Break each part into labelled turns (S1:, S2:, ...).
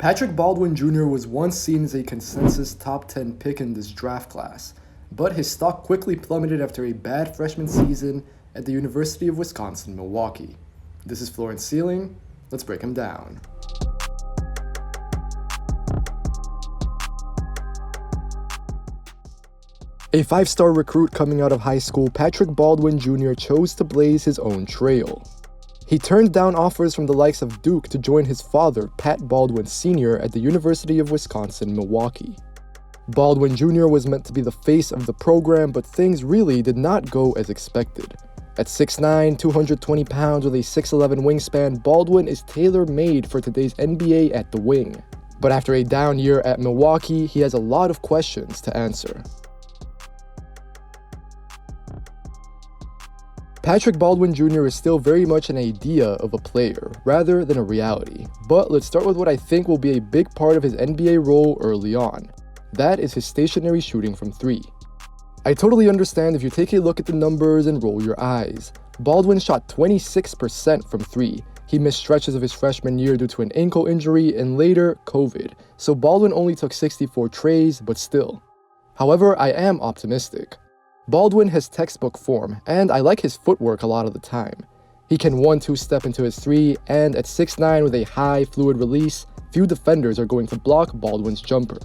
S1: Patrick Baldwin Jr. was once seen as a consensus top 10 pick in this draft class, but his stock quickly plummeted after a bad freshman season at the University of Wisconsin-Milwaukee. This is Floor and Ceiling. Let's break him down. A five-star recruit coming out of high school, Patrick Baldwin Jr. chose to blaze his own trail. He turned down offers from the likes of Duke to join his father, Pat Baldwin Sr., at the University of Wisconsin-Milwaukee. Baldwin Jr. was meant to be the face of the program, but things really did not go as expected. At 6'9", 220 pounds with a 6'11" wingspan, Baldwin is tailor-made for today's NBA at the wing. But after a down year at Milwaukee, he has a lot of questions to answer. Patrick Baldwin Jr. is still very much an idea of a player, rather than a reality. But let's start with what I think will be a big part of his NBA role early on. That is his stationary shooting from three. I totally understand if you take a look at the numbers and roll your eyes. Baldwin shot 26% from three. He missed stretches of his freshman year due to an ankle injury and later COVID, so Baldwin only took 64 trays, but still. However, I am optimistic. Baldwin has textbook form, and I like his footwork a lot of the time. He can 1-2 step into his three, and at 6'9" with a high fluid release, few defenders are going to block Baldwin's jumper.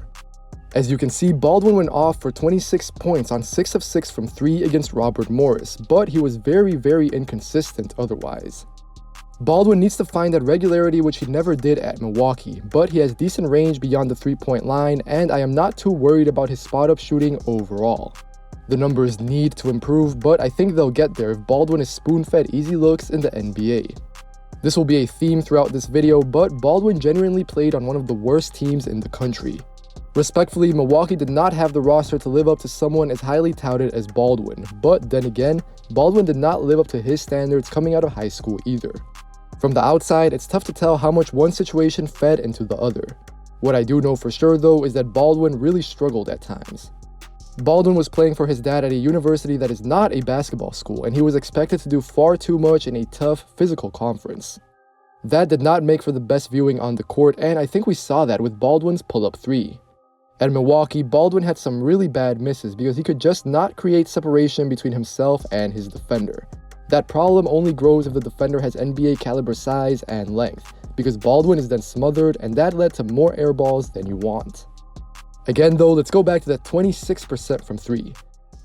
S1: As you can see, Baldwin went off for 26 points on 6 of 6 from 3 against Robert Morris, but he was very inconsistent otherwise. Baldwin needs to find that regularity, which he never did at Milwaukee, but he has decent range beyond the three-point line, and I am not too worried about his spot-up shooting overall. The numbers need to improve, but I think they'll get there if Baldwin is spoon-fed easy looks in the NBA. This will be a theme throughout this video, but Baldwin genuinely played on one of the worst teams in the country. Respectfully, Milwaukee did not have the roster to live up to someone as highly touted as Baldwin, but then again, Baldwin did not live up to his standards coming out of high school either. From the outside, it's tough to tell how much one situation fed into the other. What I do know for sure though is that Baldwin really struggled at times. Baldwin was playing for his dad at a university that is not a basketball school, and he was expected to do far too much in a tough, physical conference. That did not make for the best viewing on the court, and I think we saw that with Baldwin's pull-up three. At Milwaukee, Baldwin had some really bad misses because he could just not create separation between himself and his defender. That problem only grows if the defender has NBA caliber size and length, because Baldwin is then smothered, and that led to more air balls than you want. Again though, let's go back to that 26% from three.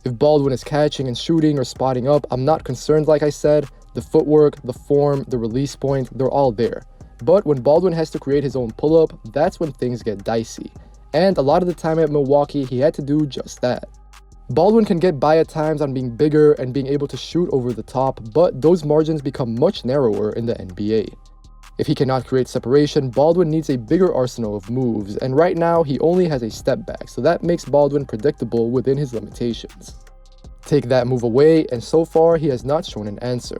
S1: If Baldwin is catching and shooting or spotting up, I'm not concerned like I said. The footwork, the form, the release point, they're all there. But when Baldwin has to create his own pull-up, that's when things get dicey. And a lot of the time at Milwaukee, he had to do just that. Baldwin can get by at times on being bigger and being able to shoot over the top, but those margins become much narrower in the NBA. If he cannot create separation, Baldwin needs a bigger arsenal of moves, and right now he only has a step back, so that makes Baldwin predictable within his limitations. Take that move away, and so far he has not shown an answer.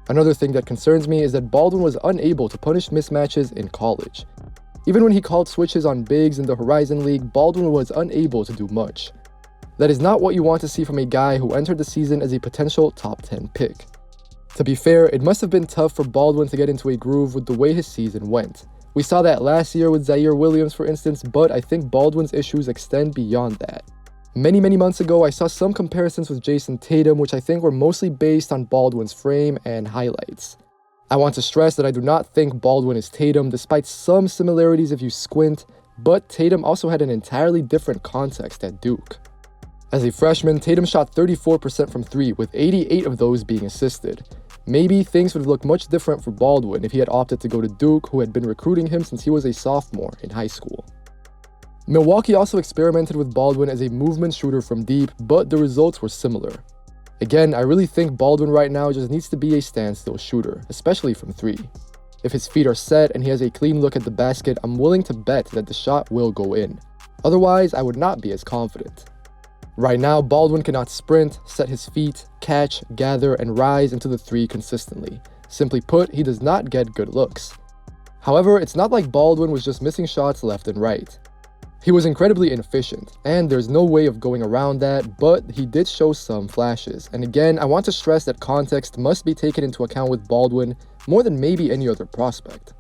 S1: Another thing that concerns me is that Baldwin was unable to punish mismatches in college. Even when he called switches on bigs in the Horizon League, Baldwin was unable to do much. That is not what you want to see from a guy who entered the season as a potential top 10 pick. To be fair, it must have been tough for Baldwin to get into a groove with the way his season went. We saw that last year with Zaire Williams, for instance, but I think Baldwin's issues extend beyond that. Many months ago, I saw some comparisons with Jason Tatum, which I think were mostly based on Baldwin's frame and highlights. I want to stress that I do not think Baldwin is Tatum, despite some similarities if you squint, but Tatum also had an entirely different context at Duke. As a freshman, Tatum shot 34% from three, with 88 of those being assisted. Maybe things would have looked much different for Baldwin if he had opted to go to Duke, who had been recruiting him since he was a sophomore in high school. Milwaukee also experimented with Baldwin as a movement shooter from deep, but the results were similar. Again, I really think Baldwin right now just needs to be a standstill shooter, especially from three. If his feet are set and he has a clean look at the basket, I'm willing to bet that the shot will go in. Otherwise, I would not be as confident. Right now, Baldwin cannot sprint, set his feet, catch, gather, and rise into the three consistently. Simply put, he does not get good looks. However, it's not like Baldwin was just missing shots left and right. He was incredibly inefficient, and there's no way of going around that, but he did show some flashes. And again, I want to stress that context must be taken into account with Baldwin more than maybe any other prospect.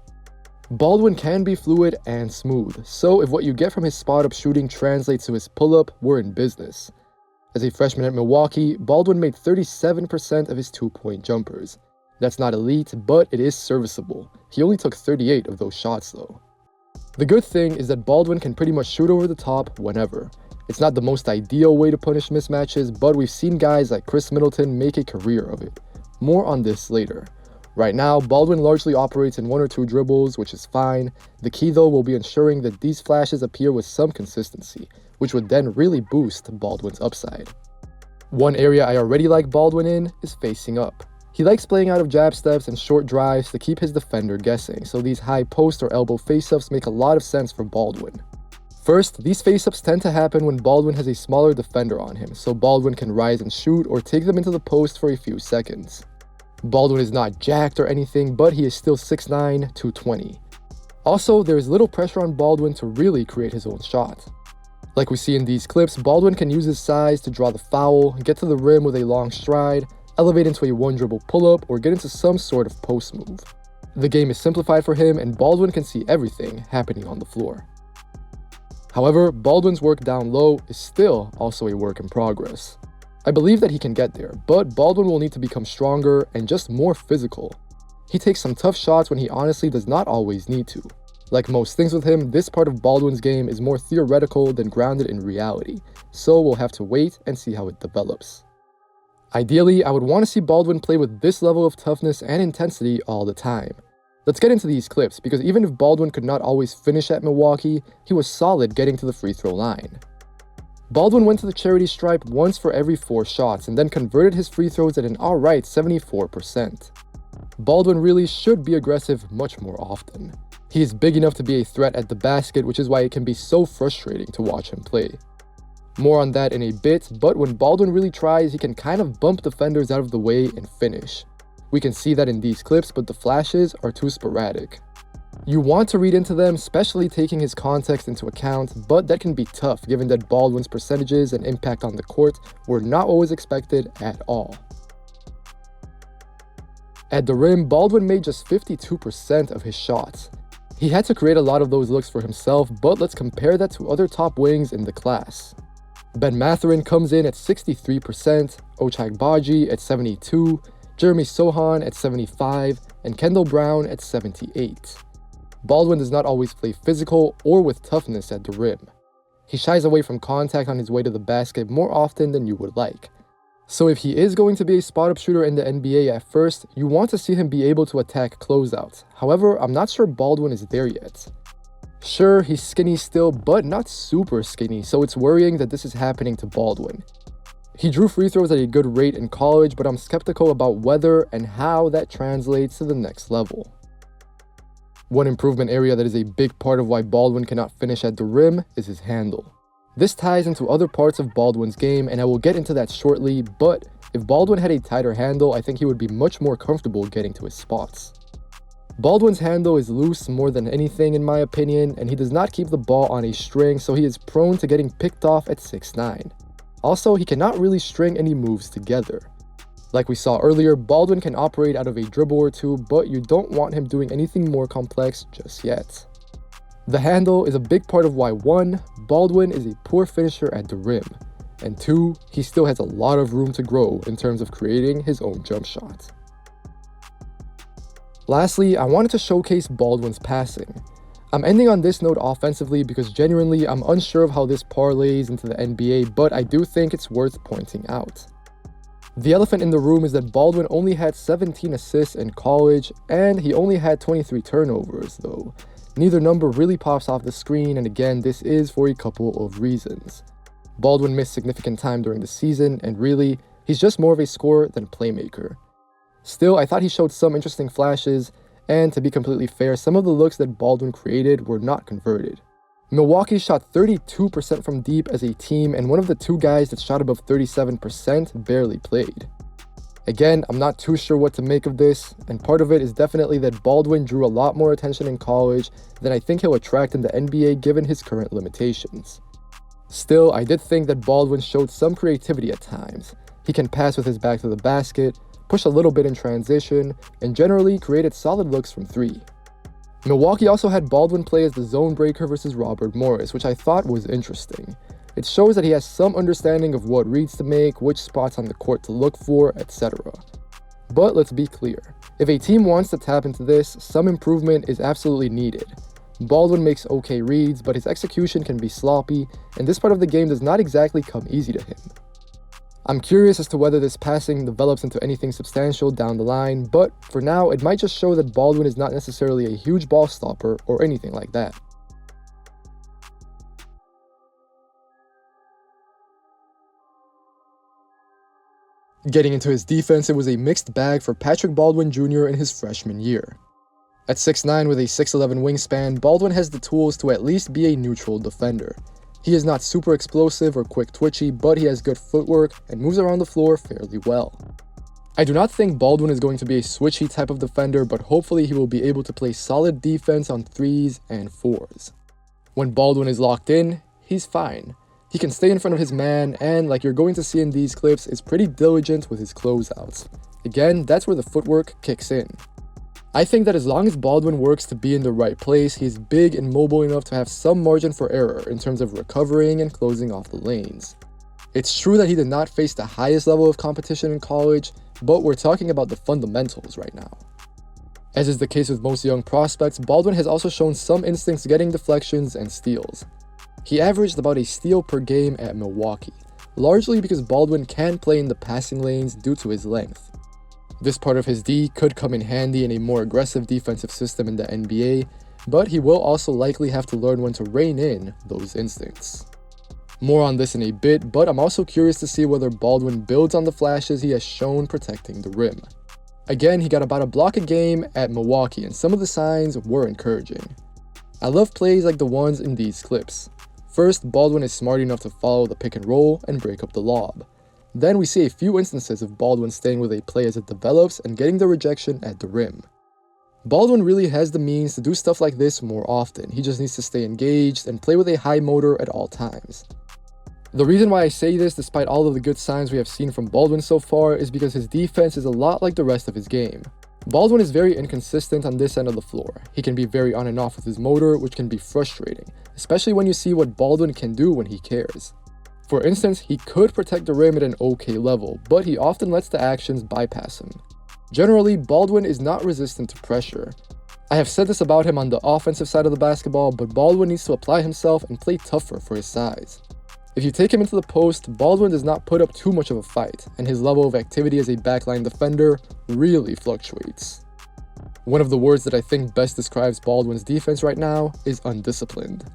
S1: Baldwin can be fluid and smooth, so if what you get from his spot-up shooting translates to his pull-up, we're in business. As a freshman at Milwaukee, Baldwin made 37% of his two-point jumpers. That's not elite, but it is serviceable. He only took 38 of those shots though. The good thing is that Baldwin can pretty much shoot over the top whenever. It's not the most ideal way to punish mismatches, but we've seen guys like Chris Middleton make a career of it. More on this later. Right now, Baldwin largely operates in 1 or 2 dribbles, which is fine. The key though will be ensuring that these flashes appear with some consistency, which would then really boost Baldwin's upside. One area I already like Baldwin in is facing up. He likes playing out of jab steps and short drives to keep his defender guessing, so these high post or elbow face-ups make a lot of sense for Baldwin. First, these face-ups tend to happen when Baldwin has a smaller defender on him, so Baldwin can rise and shoot or take them into the post for a few seconds. Baldwin is not jacked or anything, but he is still 6'9", 220. Also, there is little pressure on Baldwin to really create his own shot. Like we see in these clips, Baldwin can use his size to draw the foul, get to the rim with a long stride, elevate into a one-dribble pull-up, or get into some sort of post move. The game is simplified for him, and Baldwin can see everything happening on the floor. However, Baldwin's work down low is still also a work in progress. I believe that he can get there, but Baldwin will need to become stronger and just more physical. He takes some tough shots when he honestly does not always need to. Like most things with him, this part of Baldwin's game is more theoretical than grounded in reality, so we'll have to wait and see how it develops. Ideally, I would want to see Baldwin play with this level of toughness and intensity all the time. Let's get into these clips, because even if Baldwin could not always finish at Milwaukee, he was solid getting to the free throw line. Baldwin went to the charity stripe once for every 4 shots and then converted his free throws at an alright 74%. Baldwin really should be aggressive much more often. He is big enough to be a threat at the basket, which is why it can be so frustrating to watch him play. More on that in a bit, but when Baldwin really tries, he can kind of bump defenders out of the way and finish. We can see that in these clips, but the flashes are too sporadic. You want to read into them, especially taking his context into account, but that can be tough given that Baldwin's percentages and impact on the court were not always expected at all. At the rim, Baldwin made just 52% of his shots. He had to create a lot of those looks for himself, but let's compare that to other top wings in the class. Ben Mathurin comes in at 63%, Ochai Agbaji at 72%, Jeremy Sohan at 75%, and Kendall Brown at 78%. Baldwin does not always play physical or with toughness at the rim. He shies away from contact on his way to the basket more often than you would like. So if he is going to be a spot-up shooter in the NBA at first, you want to see him be able to attack closeouts. However, I'm not sure Baldwin is there yet. Sure, he's skinny still, but not super skinny, so it's worrying that this is happening to Baldwin. He drew free throws at a good rate in college, but I'm skeptical about whether and how that translates to the next level. One improvement area that is a big part of why Baldwin cannot finish at the rim is his handle. This ties into other parts of Baldwin's game, and I will get into that shortly, but if Baldwin had a tighter handle, I think he would be much more comfortable getting to his spots. Baldwin's handle is loose more than anything in my opinion, and he does not keep the ball on a string, so he is prone to getting picked off at 6'9". Also, he cannot really string any moves together. Like we saw earlier, Baldwin can operate out of a dribble or two, but you don't want him doing anything more complex just yet. The handle is a big part of why 1, Baldwin is a poor finisher at the rim, and 2, he still has a lot of room to grow in terms of creating his own jump shot. Lastly, I wanted to showcase Baldwin's passing. I'm ending on this note offensively because genuinely I'm unsure of how this parlays into the NBA, but I do think it's worth pointing out. The elephant in the room is that Baldwin only had 17 assists in college, and he only had 23 turnovers though. Neither number really pops off the screen, and again, this is for a couple of reasons. Baldwin missed significant time during the season, and really, he's just more of a scorer than playmaker. Still, I thought he showed some interesting flashes, and to be completely fair, some of the looks that Baldwin created were not converted. Milwaukee shot 32% from deep as a team, and one of the 2 guys that shot above 37% barely played. Again, I'm not too sure what to make of this, and part of it is definitely that Baldwin drew a lot more attention in college than I think he'll attract in the NBA given his current limitations. Still, I did think that Baldwin showed some creativity at times. He can pass with his back to the basket, push a little bit in transition, and generally created solid looks from 3. Milwaukee also had Baldwin play as the zone breaker versus Robert Morris, which I thought was interesting. It shows that he has some understanding of what reads to make, which spots on the court to look for, etc. But let's be clear, if a team wants to tap into this, some improvement is absolutely needed. Baldwin makes okay reads, but his execution can be sloppy, and this part of the game does not exactly come easy to him. I'm curious as to whether this passing develops into anything substantial down the line, but for now, it might just show that Baldwin is not necessarily a huge ball stopper or anything like that. Getting into his defense, it was a mixed bag for Patrick Baldwin Jr. in his freshman year. At 6'9" with a 6'11" wingspan, Baldwin has the tools to at least be a neutral defender. He is not super explosive or quick twitchy, but he has good footwork and moves around the floor fairly well. I do not think Baldwin is going to be a switchy type of defender, but hopefully he will be able to play solid defense on 3s and 4s. When Baldwin is locked in, he's fine. He can stay in front of his man and, like you're going to see in these clips, is pretty diligent with his closeouts. Again, that's where the footwork kicks in. I think that as long as Baldwin works to be in the right place, he's big and mobile enough to have some margin for error in terms of recovering and closing off the lanes. It's true that he did not face the highest level of competition in college, but we're talking about the fundamentals right now. As is the case with most young prospects, Baldwin has also shown some instincts getting deflections and steals. He averaged about a steal per game at Milwaukee, largely because Baldwin can play in the passing lanes due to his length. This part of his D could come in handy in a more aggressive defensive system in the NBA, but he will also likely have to learn when to rein in those instincts. More on this in a bit, but I'm also curious to see whether Baldwin builds on the flashes he has shown protecting the rim. Again, he got about a block a game at Milwaukee, and some of the signs were encouraging. I love plays like the ones in these clips. First, Baldwin is smart enough to follow the pick and roll and break up the lob. Then we see a few instances of Baldwin staying with a play as it develops and getting the rejection at the rim. Baldwin really has the means to do stuff like this more often. He just needs to stay engaged and play with a high motor at all times. The reason why I say this, despite all of the good signs we have seen from Baldwin so far, is because his defense is a lot like the rest of his game. Baldwin is very inconsistent on this end of the floor. He can be very on and off with his motor, which can be frustrating, especially when you see what Baldwin can do when he cares. For instance, he could protect the rim at an okay level, but he often lets the actions bypass him. Generally, Baldwin is not resistant to pressure. I have said this about him on the offensive side of the basketball, but Baldwin needs to apply himself and play tougher for his size. If you take him into the post, Baldwin does not put up too much of a fight, and his level of activity as a backline defender really fluctuates. One of the words that I think best describes Baldwin's defense right now is undisciplined.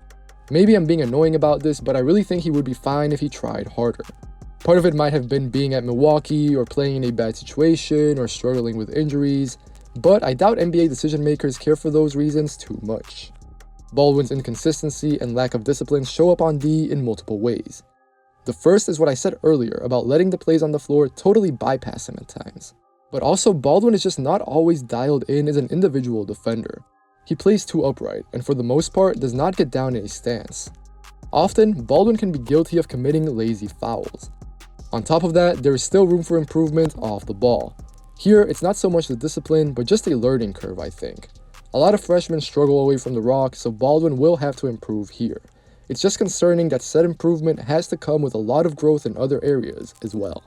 S1: Maybe I'm being annoying about this, but I really think he would be fine if he tried harder. Part of it might have been being at Milwaukee or playing in a bad situation or struggling with injuries, but I doubt NBA decision makers care for those reasons too much. Baldwin's inconsistency and lack of discipline show up on D in multiple ways. The first is what I said earlier about letting the plays on the floor totally bypass him at times. But also, Baldwin is just not always dialed in as an individual defender. He plays too upright, and for the most part, does not get down in a stance. Often, Baldwin can be guilty of committing lazy fouls. On top of that, there is still room for improvement off the ball. Here, it's not so much the discipline, but just a learning curve, I think. A lot of freshmen struggle away from the rock, so Baldwin will have to improve here. It's just concerning that said improvement has to come with a lot of growth in other areas as well.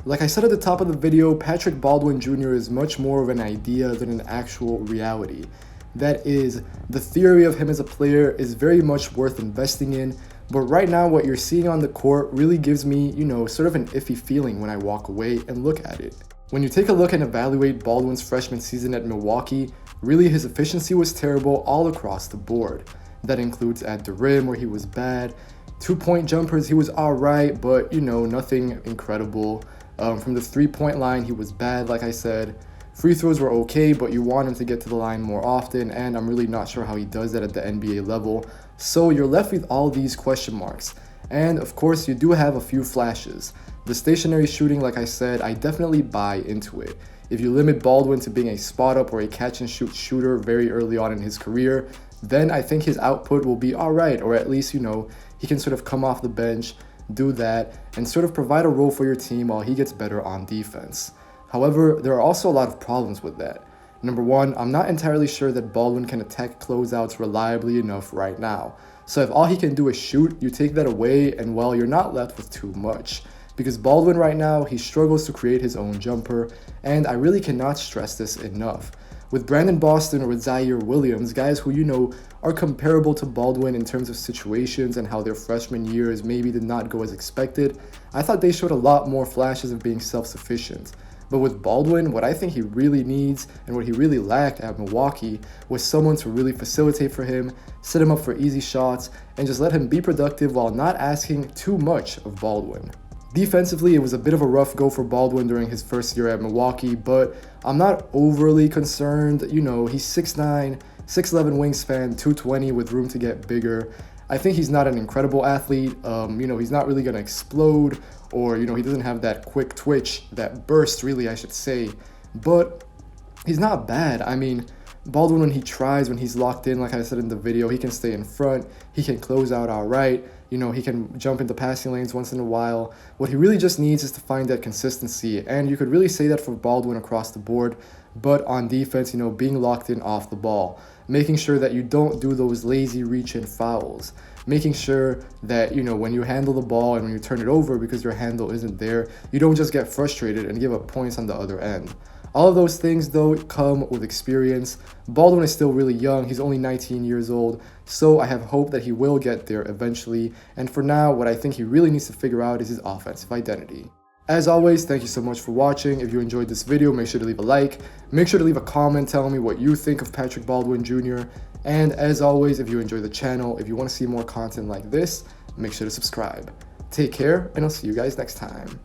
S1: Like I said at the top of the video, Patrick Baldwin Jr. is much more of an idea than an actual reality. That is, the theory of him as a player is very much worth investing in, but right now what you're seeing on the court really gives me, sort of an iffy feeling when I walk away and look at it. When you take a look and evaluate Baldwin's freshman season at Milwaukee, really his efficiency was terrible all across the board. That includes at the rim where he was bad, 2-point jumpers he was alright, but nothing incredible. From the 3-point line, he was bad, like I said. Free throws were okay, but you want him to get to the line more often, and I'm really not sure how he does that at the NBA level. So you're left with all these question marks. And of course, you do have a few flashes. The stationary shooting, like I said, I definitely buy into it. If you limit Baldwin to being a spot-up or a catch-and-shoot shooter very early on in his career, then I think his output will be alright, or at least, he can sort of come off the bench, do that, and sort of provide a role for your team while he gets better on defense. However, there are also a lot of problems with that. Number one, I'm not entirely sure that Baldwin can attack closeouts reliably enough right now. So if all he can do is shoot, you take that away and well, you're not left with too much. Because Baldwin right now, he struggles to create his own jumper, and I really cannot stress this enough. With Brandon Boston or with Zaire Williams, guys who are comparable to Baldwin in terms of situations and how their freshman years maybe did not go as expected, I thought they showed a lot more flashes of being self-sufficient. But with Baldwin, what I think he really needs and what he really lacked at Milwaukee was someone to really facilitate for him, set him up for easy shots, and just let him be productive while not asking too much of Baldwin. Defensively, it was a bit of a rough go for Baldwin during his first year at Milwaukee, but I'm not overly concerned. He's 6'9", 6'11 wingspan, 220 with room to get bigger. I think he's not an incredible athlete. He's not really going to explode, or, he doesn't have that quick twitch, that burst, really, I should say. But he's not bad. I mean, Baldwin, when he tries, when he's locked in, like I said in the video, he can stay in front, he can close out all right, he can jump into passing lanes once in a while. What he really just needs is to find that consistency, and you could really say that for Baldwin across the board, but on defense, being locked in off the ball, making sure that you don't do those lazy reach-in fouls, making sure that, when you handle the ball and when you turn it over because your handle isn't there, you don't just get frustrated and give up points on the other end. All of those things, though, come with experience. Baldwin is still really young. He's only 19 years old, so I have hope that he will get there eventually. And for now, what I think he really needs to figure out is his offensive identity. As always, thank you so much for watching. If you enjoyed this video, make sure to leave a like. Make sure to leave a comment telling me what you think of Patrick Baldwin Jr. And as always, if you enjoy the channel, if you want to see more content like this, make sure to subscribe. Take care, and I'll see you guys next time.